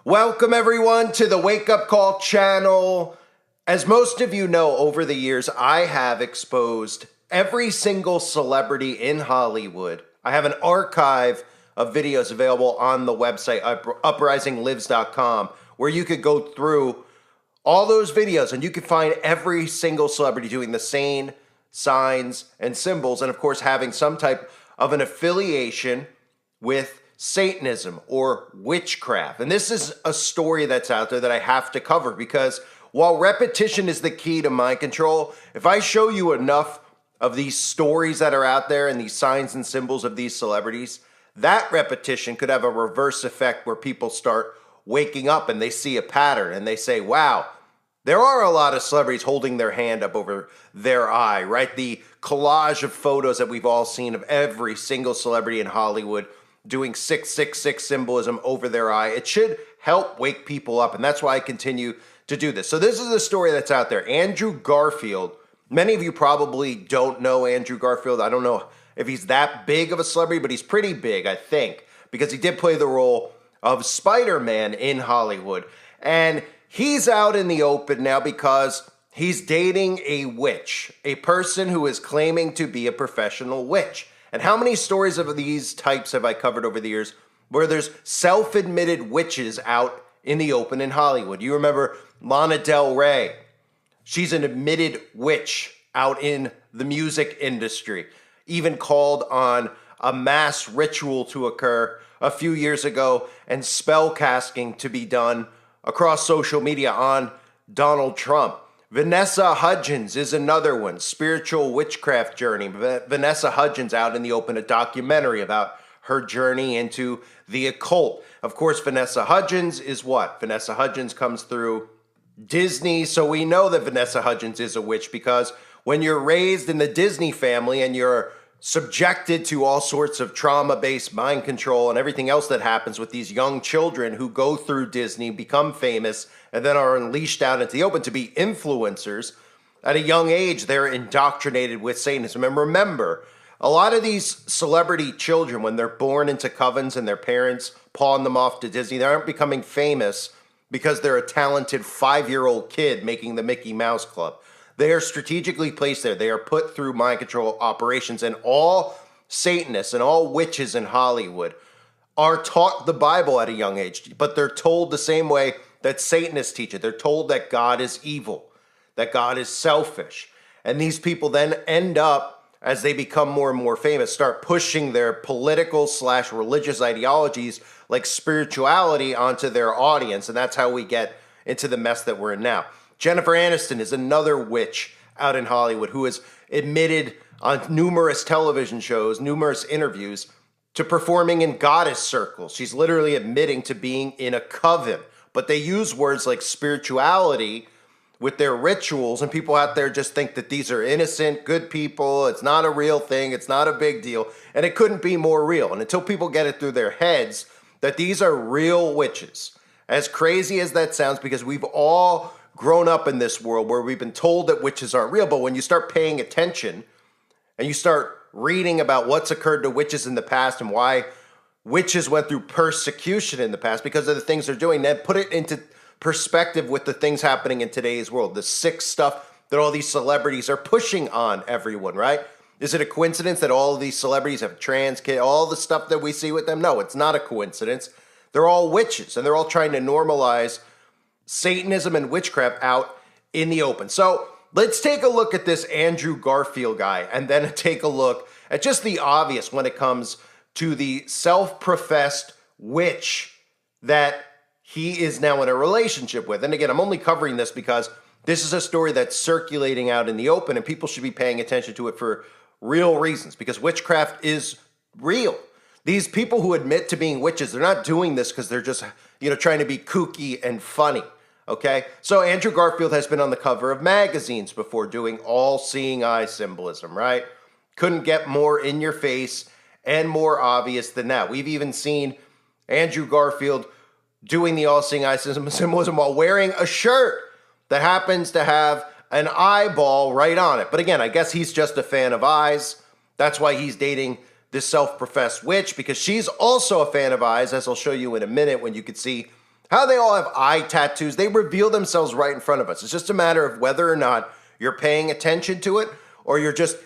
Welcome everyone to the Wake Up Call channel. As most of you know, over the years, I have exposed every single celebrity in Hollywood. I have an archive of videos available on the website, uprisinglives.com, where you could go through all those videos and you could find every single celebrity doing the same signs and symbols, and of course having some type of an affiliation with Satanism or witchcraft. And this is a story that's out there that I have to cover because while repetition is the key to mind control, if I show you enough of these stories that are out there and these signs and symbols of these celebrities, that repetition could have a reverse effect where people start waking up and they see a pattern and they say, wow, there are a lot of celebrities holding their hand up over their eye, right? The collage of photos that we've all seen of every single celebrity in Hollywood doing 666 symbolism over their eye. It should help wake people up, and that's why I continue to do this. So this is a story that's out there. Andrew Garfield. Many of you probably don't know Andrew Garfield. I don't know if he's that big of a celebrity, but he's pretty big, I think, because he did play the role of Spider-Man in Hollywood. And he's out in the open now because he's dating a witch, a person who is claiming to be a professional witch. And how many stories of these types have I covered over the years where there's self-admitted witches out in the open in Hollywood? You remember Lana Del Rey. She's an admitted witch out in the music industry, even called on a mass ritual to occur a few years ago and spell casting to be done across social media on Donald Trump. Vanessa Hudgens is another one, spiritual witchcraft journey. Vanessa Hudgens out in the open, a documentary about her journey into the occult. Of course, Vanessa Hudgens is what? Vanessa Hudgens comes through Disney, so we know that Vanessa Hudgens is a witch because when you're raised in the Disney family and you're subjected to all sorts of trauma-based mind control and everything else that happens with these young children who go through Disney, become famous, and then are unleashed out into the open to be influencers, at a young age, they're indoctrinated with Satanism. And remember, a lot of these celebrity children, when they're born into covens and their parents pawn them off to Disney, they aren't becoming famous because they're a talented 5-year-old kid making the Mickey Mouse Club. They are strategically placed there. They are put through mind control operations, and all Satanists and all witches in Hollywood are taught the Bible at a young age, but they're told the same way that Satanists teach it. They're told that God is evil, that God is selfish. And these people then end up, as they become more and more famous, start pushing their political/religious ideologies like spirituality onto their audience. And that's how we get into the mess that we're in now. Jennifer Aniston is another witch out in Hollywood who has admitted on numerous television shows, numerous interviews, to performing in goddess circles. She's literally admitting to being in a coven. But they use words like spirituality with their rituals, and people out there just think that these are innocent, good people. It's not a real thing. It's not a big deal. And it couldn't be more real. And until people get it through their heads that these are real witches, as crazy as that sounds, because we've all grown up in this world where we've been told that witches aren't real, but when you start paying attention and you start reading about what's occurred to witches in the past and why witches went through persecution in the past because of the things they're doing, then put it into perspective with the things happening in today's world, the sick stuff that all these celebrities are pushing on everyone, right? Is it a coincidence that all of these celebrities have trans kids, all the stuff that we see with them? No, it's not a coincidence. They're all witches, and they're all trying to normalize Satanism and witchcraft out in the open. So let's take a look at this Andrew Garfield guy and then take a look at just the obvious when it comes to the self-professed witch that he is now in a relationship with. And again, I'm only covering this because this is a story that's circulating out in the open and people should be paying attention to it for real reasons because witchcraft is real. These people who admit to being witches, they're not doing this because they're just, trying to be kooky and funny, okay? So Andrew Garfield has been on the cover of magazines before doing all-seeing eye symbolism, right? Couldn't get more in your face and more obvious than that. We've even seen Andrew Garfield doing the all-seeing eye symbolism while wearing a shirt that happens to have an eyeball right on it. But again, I guess he's just a fan of eyes. That's why he's dating this self-professed witch, because she's also a fan of eyes, as I'll show you in a minute when you can see How they all have eye tattoos. They reveal themselves right in front of us. It's just a matter of whether or not you're paying attention to it or you're just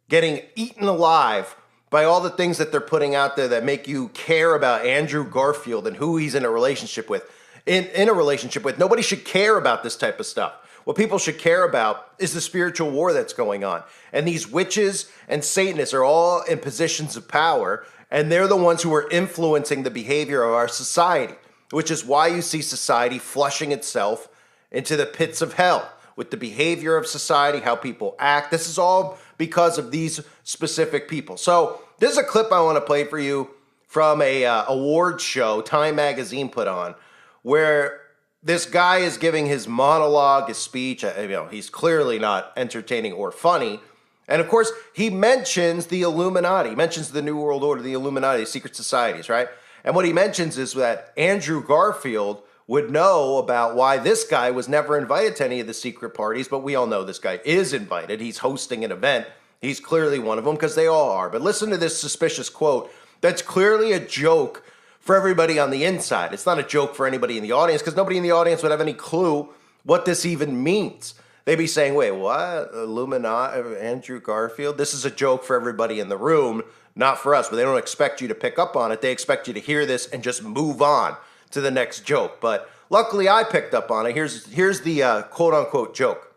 getting eaten alive by all the things that they're putting out there that make you care about Andrew Garfield and who he's in a relationship with. In a relationship with, nobody should care about this type of stuff. What people should care about is the spiritual war that's going on. And these witches and Satanists are all in positions of power, and they're the ones who are influencing the behavior of our society, which is why you see society flushing itself into the pits of hell with the behavior of society, how people act. This is all because of these specific people. So this is a clip I want to play for you from a awards show Time Magazine put on, where this guy is giving his monologue, his speech. He's clearly not entertaining or funny. And of course, he mentions the Illuminati. He mentions the New World Order, the Illuminati, secret societies, right? And what he mentions is that Andrew Garfield would know about why this guy was never invited to any of the secret parties, but we all know this guy is invited. He's hosting an event. He's clearly one of them because they all are. But listen to this suspicious quote that's clearly a joke for everybody on the inside. It's not a joke for anybody in the audience because nobody in the audience would have any clue what this even means. They'd be saying, wait, what? Illuminati, Andrew Garfield? This is a joke for everybody in the room, not for us. But they don't expect you to pick up on it. They expect you to hear this and just move on to the next joke. But luckily I picked up on it. Here's the quote-unquote joke.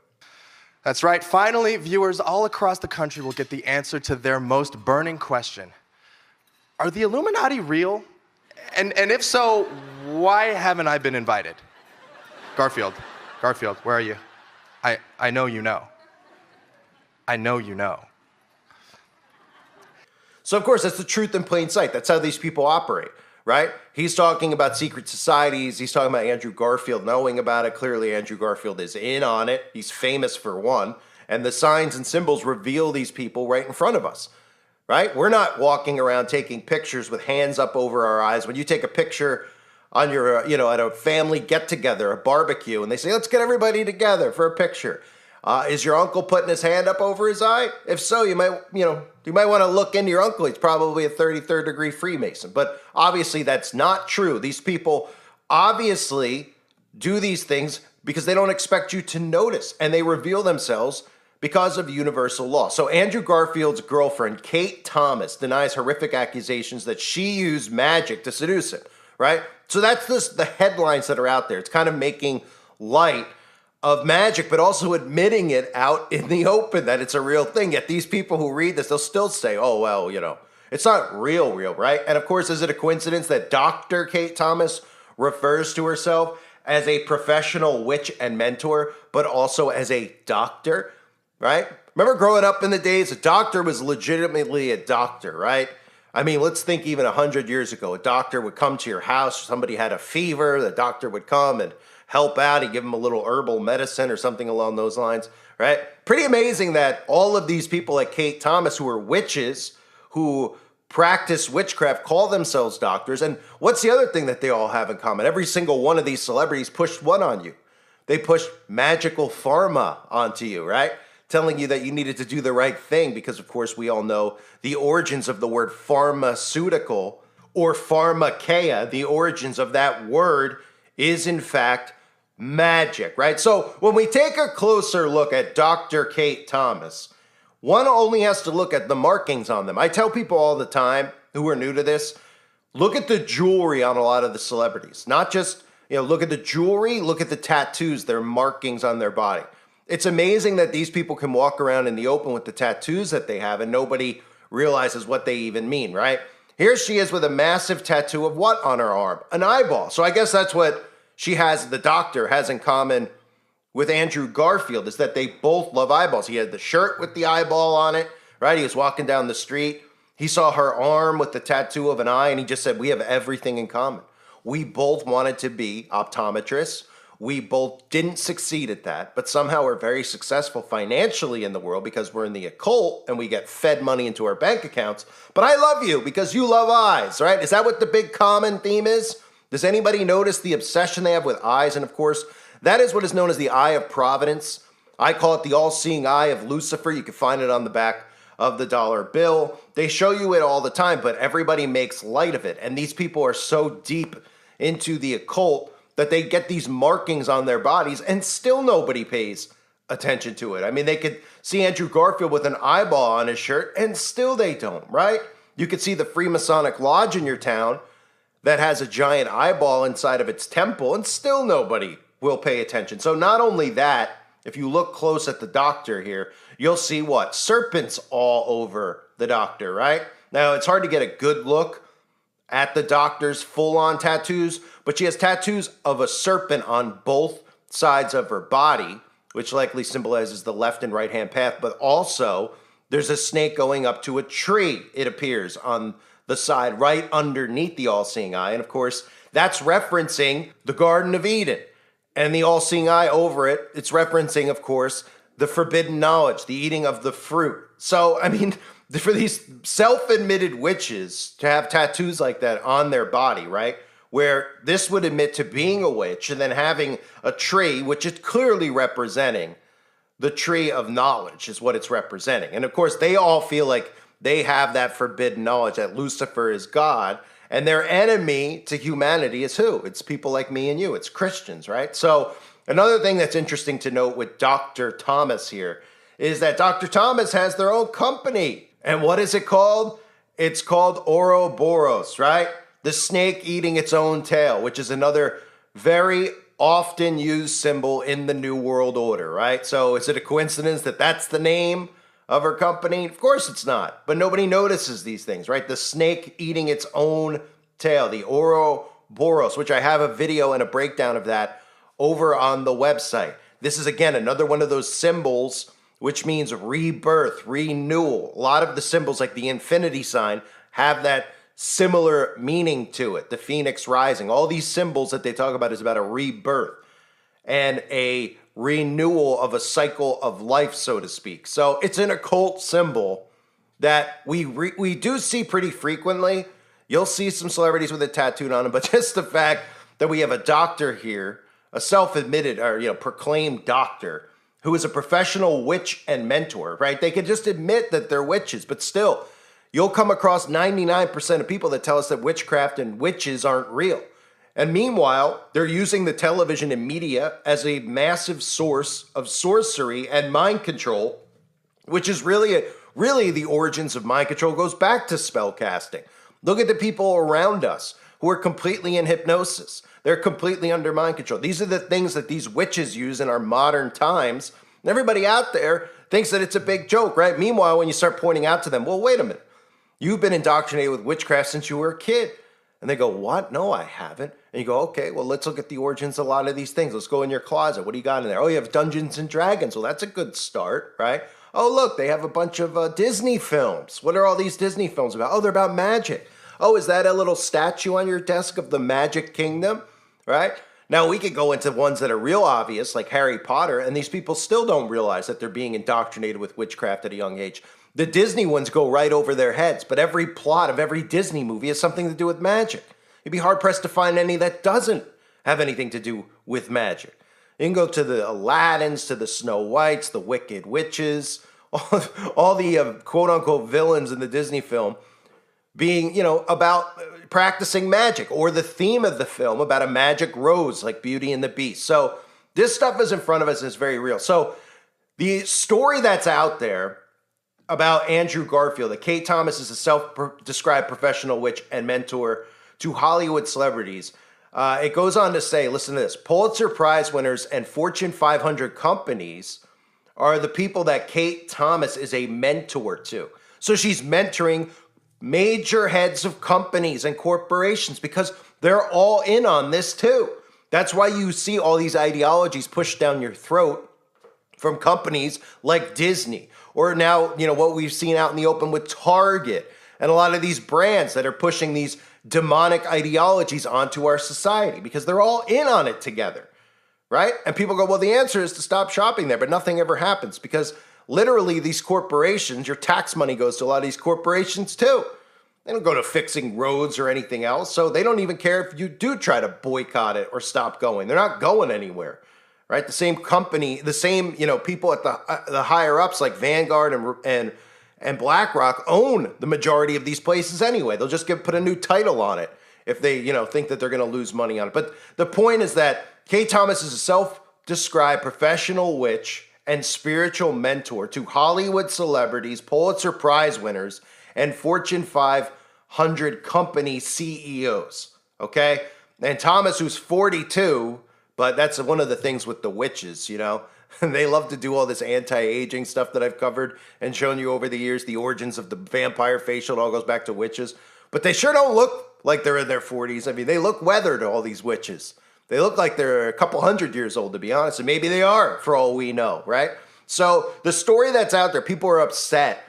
That's right. Finally, viewers all across the country will get the answer to their most burning question. Are the Illuminati real? And if so, why haven't I been invited? Garfield, where are you? I know you know. I know you know. So, of course, that's the truth in plain sight. That's how these people operate, right? He's talking about secret societies. He's talking about Andrew Garfield knowing about it. Clearly, Andrew Garfield is in on it. He's famous for one. And the signs and symbols reveal these people right in front of us, right? We're not walking around taking pictures with hands up over our eyes. When you take a picture on your, at a family get-together, a barbecue, and they say, let's get everybody together for a picture. Is your uncle putting his hand up over his eye? If so, you might want to look into your uncle. He's probably a 33rd degree Freemason. But obviously that's not true. These people obviously do these things because they don't expect you to notice, and they reveal themselves because of universal law. So Andrew Garfield's girlfriend, Kate Thomas, denies horrific accusations that she used magic to seduce him, right? So that's the headlines that are out there. It's kind of making light of magic, but also admitting it out in the open that it's a real thing. Yet these people who read this, they'll still say, oh, well, it's not real, right? And of course, is it a coincidence that Dr. Kate Thomas refers to herself as a professional witch and mentor, but also as a doctor, right? Remember growing up in the days, a doctor was legitimately a doctor, right? I mean, let's think even 100 years ago, a doctor would come to your house, somebody had a fever, the doctor would come and help out, he'd give them a little herbal medicine or something along those lines, right? Pretty amazing that all of these people like Kate Thomas, who are witches, who practice witchcraft, call themselves doctors. And what's the other thing that they all have in common? Every single one of these celebrities pushed what on you? They pushed magical pharma onto you, right? Telling you that you needed to do the right thing because, of course, we all know the origins of the word pharmaceutical or pharmakeia. The origins of that word is, in fact, magic, right? So when we take a closer look at Dr. Kate Thomas, one only has to look at the markings on them. I tell people all the time who are new to this, look at the jewelry on a lot of the celebrities. Not just, look at the jewelry, look at the tattoos, their markings on their body. It's amazing that these people can walk around in the open with the tattoos that they have and nobody realizes what they even mean, right? Here she is with a massive tattoo of what on her arm? An eyeball. So I guess that's what the doctor has in common with Andrew Garfield, is that they both love eyeballs. He had the shirt with the eyeball on it, right? He was walking down the street. He saw her arm with the tattoo of an eye, and he just said, we have everything in common. We both wanted to be optometrists. We both didn't succeed at that, but somehow we're very successful financially in the world because we're in the occult and we get fed money into our bank accounts. But I love you because you love eyes, right? Is that what the big common theme is? Does anybody notice the obsession they have with eyes? And of course, that is what is known as the eye of providence. I call it the all-seeing eye of Lucifer. You can find it on the back of the dollar bill. They show you it all the time, but everybody makes light of it. And these people are so deep into the occult that they get these markings on their bodies and still nobody pays attention to it. I mean, they could see Andrew Garfield with an eyeball on his shirt and still they don't, right? You could see the Freemasonic Lodge in your town that has a giant eyeball inside of its temple and still nobody will pay attention. So not only that, if you look close at the doctor here, you'll see what? Serpents all over the doctor, right? Now, it's hard to get a good look at the doctor's full-on tattoos, but she has tattoos of a serpent on both sides of her body, which likely symbolizes the left and right-hand path, but also there's a snake going up to a tree, it appears, on the side right underneath the all-seeing eye. And of course, that's referencing the Garden of Eden. And the all-seeing eye over it, it's referencing, of course, the forbidden knowledge, the eating of the fruit. So, I mean, for these self-admitted witches to have tattoos like that on their body, right? Where this would admit to being a witch and then having a tree, which is clearly representing the tree of knowledge is what it's representing. And of course, they all feel like they have that forbidden knowledge, that Lucifer is God. And their enemy to humanity is who? It's people like me and you. It's Christians, right? So another thing that's interesting to note with Dr. Thomas here is that Dr. Thomas has their own company. And what is it called? It's called Ouroboros, right? The snake eating its own tail, which is another very often used symbol in the New World Order, right? So is it a coincidence that that's the name of her company? Of course it's not, but nobody notices these things, right? The snake eating its own tail, the Ouroboros, which I have a video and a breakdown of that over on the website. This is, again, another one of those symbols which means rebirth, renewal. A lot of the symbols, like the infinity sign, have that similar meaning to it. The phoenix rising, all these symbols that they talk about is about a rebirth and a renewal of a cycle of life, so to speak. So it's an occult symbol that we do see pretty frequently. You'll see some celebrities with it tattooed on them, but just the fact that we have a doctor here, a self-admitted or proclaimed doctor, who is a professional witch and mentor, right? They can just admit that they're witches, but still, you'll come across 99% of people that tell us that witchcraft and witches aren't real. And meanwhile, they're using the television and media as a massive source of sorcery and mind control, which is really the origins of mind control goes back to spell casting. Look at the people around us who are completely in hypnosis. They're completely under mind control. These are the things that these witches use in our modern times. And everybody out there thinks that it's a big joke, right? Meanwhile, when you start pointing out to them, well, wait a minute. You've been indoctrinated with witchcraft since you were a kid. And they go, what? No, I haven't. And you go, okay, well, let's look at the origins of a lot of these things. Let's go in your closet. What do you got in there? Oh, you have Dungeons and Dragons. Well, that's a good start, right? Oh, look, they have a bunch of Disney films. What are all these Disney films about? Oh, they're about magic. Oh, is that a little statue on your desk of the Magic Kingdom, right? Now, we could go into ones that are real obvious, like Harry Potter, and these people still don't realize that they're being indoctrinated with witchcraft at a young age. The Disney ones go right over their heads, but every plot of every Disney movie has something to do with magic. You'd be hard-pressed to find any that doesn't have anything to do with magic. You can go to the Aladdins, to the Snow Whites, the Wicked Witches, all the quote-unquote villains in the Disney film being, about practicing magic, or the theme of the film about a magic rose like Beauty and the Beast. So this stuff is in front of us and it's very real. So the story that's out there about Andrew Garfield, that Kate Thomas is a self-described professional witch and mentor to Hollywood celebrities. It goes on to say, listen to this, Pulitzer Prize winners and Fortune 500 companies are the people that Kate Thomas is a mentor to. So she's mentoring major heads of companies and corporations because they're all in on this too. That's why you see all these ideologies pushed down your throat from companies like Disney, or now, what we've seen out in the open with Target and a lot of these brands that are pushing these demonic ideologies onto our society because they're all in on it together, right? And people go, well, the answer is to stop shopping there, but nothing ever happens because literally these corporations, your tax money goes to a lot of these corporations too. They don't go to fixing roads or anything else, so they don't even care if you do try to boycott it or stop going. They're not going anywhere, right? The same company, the same people at the higher ups like Vanguard and BlackRock own the majority of these places anyway. They'll just put a new title on it if they, think that they're going to lose money on it. But the point is that Kate Thomas is a self-described professional witch and spiritual mentor to Hollywood celebrities, Pulitzer Prize winners, and Fortune 500 company CEOs. Okay? And Thomas, who's 42, but that's one of the things with the witches, They love to do all this anti-aging stuff that I've covered and shown you over the years, the origins of the vampire facial. It all goes back to witches. But they sure don't look like they're in their 40s. I mean, they look weathered, all these witches. They look like they're a couple hundred years old, to be honest. And maybe they are, for all we know, right? So the story that's out there, people are upset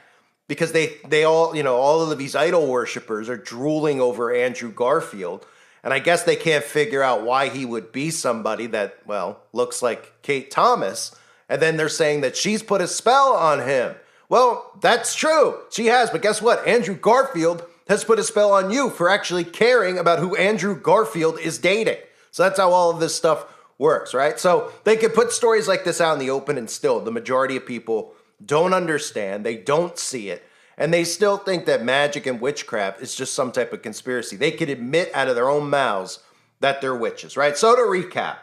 because they all, all of these idol worshipers are drooling over Andrew Garfield. And I guess they can't figure out why he would be somebody that, looks like Kate Thomas. And then they're saying that she's put a spell on him. Well, that's true. She has. But guess what? Andrew Garfield has put a spell on you for actually caring about who Andrew Garfield is dating. So that's how all of this stuff works, right? So they could put stories like this out in the open and still the majority of people don't understand. They don't see it. And they still think that magic and witchcraft is just some type of conspiracy. They could admit out of their own mouths that they're witches, right? So to recap,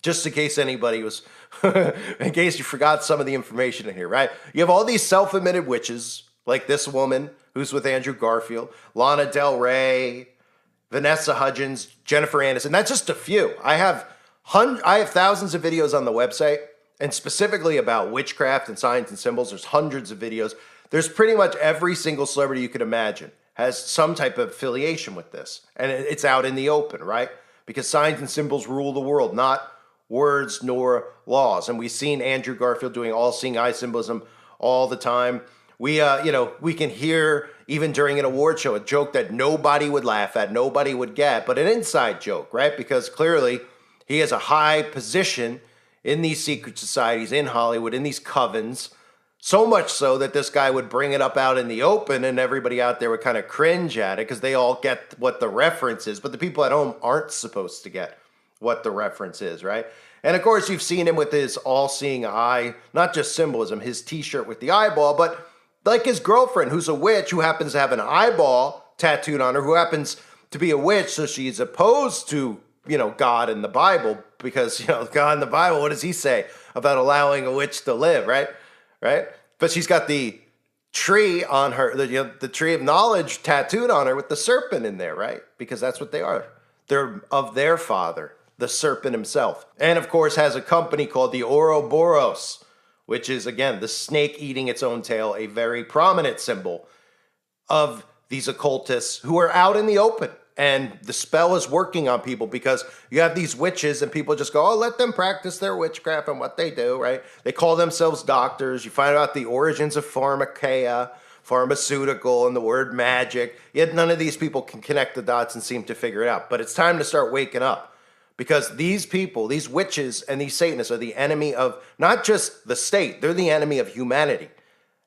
just in case anybody was, in case you forgot some of the information in here, right? You have all these self-admitted witches, like this woman who's with Andrew Garfield, Lana Del Rey, Vanessa Hudgens, Jennifer Aniston. That's just a few. I have thousands of videos on the website, and specifically about witchcraft and signs and symbols. There's hundreds of videos. There's pretty much every single celebrity you could imagine has some type of affiliation with this. And it's out in the open, right? Because signs and symbols rule the world, not words nor laws. And we've seen Andrew Garfield doing all-seeing eye symbolism all the time. We can hear, even during an award show, a joke that nobody would laugh at, nobody would get, but an inside joke, right? Because clearly he has a high position in these secret societies, in Hollywood, in these covens. So much so that this guy would bring it up out in the open and everybody out there would kind of cringe at it because they all get what the reference is. But the people at home aren't supposed to get what the reference is, right? And of course, you've seen him with his all-seeing eye, not just symbolism, his t-shirt with the eyeball, but like his girlfriend, who's a witch, who happens to have an eyeball tattooed on her, who happens to be a witch, so she's opposed to, God in the Bible, because, God in the Bible, what does he say about allowing a witch to live, right? Right? But she's got the tree on her, the tree of knowledge tattooed on her with the serpent in there, right? Because that's what they are. They're of their father, the serpent himself. And of course has a company called the Ouroboros, which is, again, the snake eating its own tail, a very prominent symbol of these occultists who are out in the open. And the spell is working on people because you have these witches and people just go, let them practice their witchcraft and what they do, right? They call themselves doctors. You find out the origins of pharmakeia, pharmaceutical, and the word magic. Yet none of these people can connect the dots and seem to figure it out. But it's time to start waking up because these people, these witches and these Satanists are the enemy of not just the state, they're the enemy of humanity.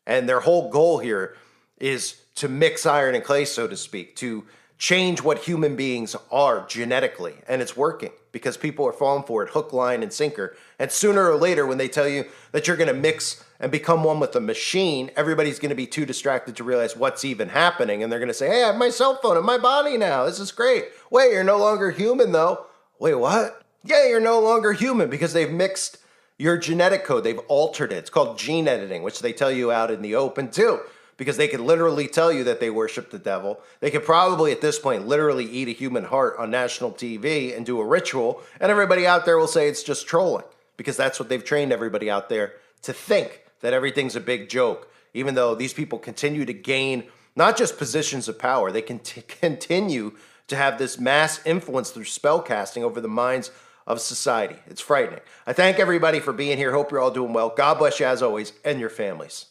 And their whole goal here is to mix iron and clay, so to speak, to change what human beings are genetically. And it's working because people are falling for it hook, line, and sinker. And sooner or later, when they tell you that you're going to mix and become one with the machine, everybody's going to be too distracted to realize what's even happening. And they're going to say, hey, I have my cell phone in my body now. This is great. Wait, you're no longer human, though. Wait, what? Yeah, you're no longer human because they've mixed your genetic code. They've altered it. It's called gene editing, which they tell you out in the open, too. Because they could literally tell you that they worship the devil. They could probably, at this point, literally eat a human heart on national TV and do a ritual, and everybody out there will say it's just trolling, because that's what they've trained everybody out there to think, that everything's a big joke, even though these people continue to gain not just positions of power, they can continue to have this mass influence through spell casting over the minds of society. It's frightening. I thank everybody for being here. Hope you're all doing well. God bless you as always, and your families.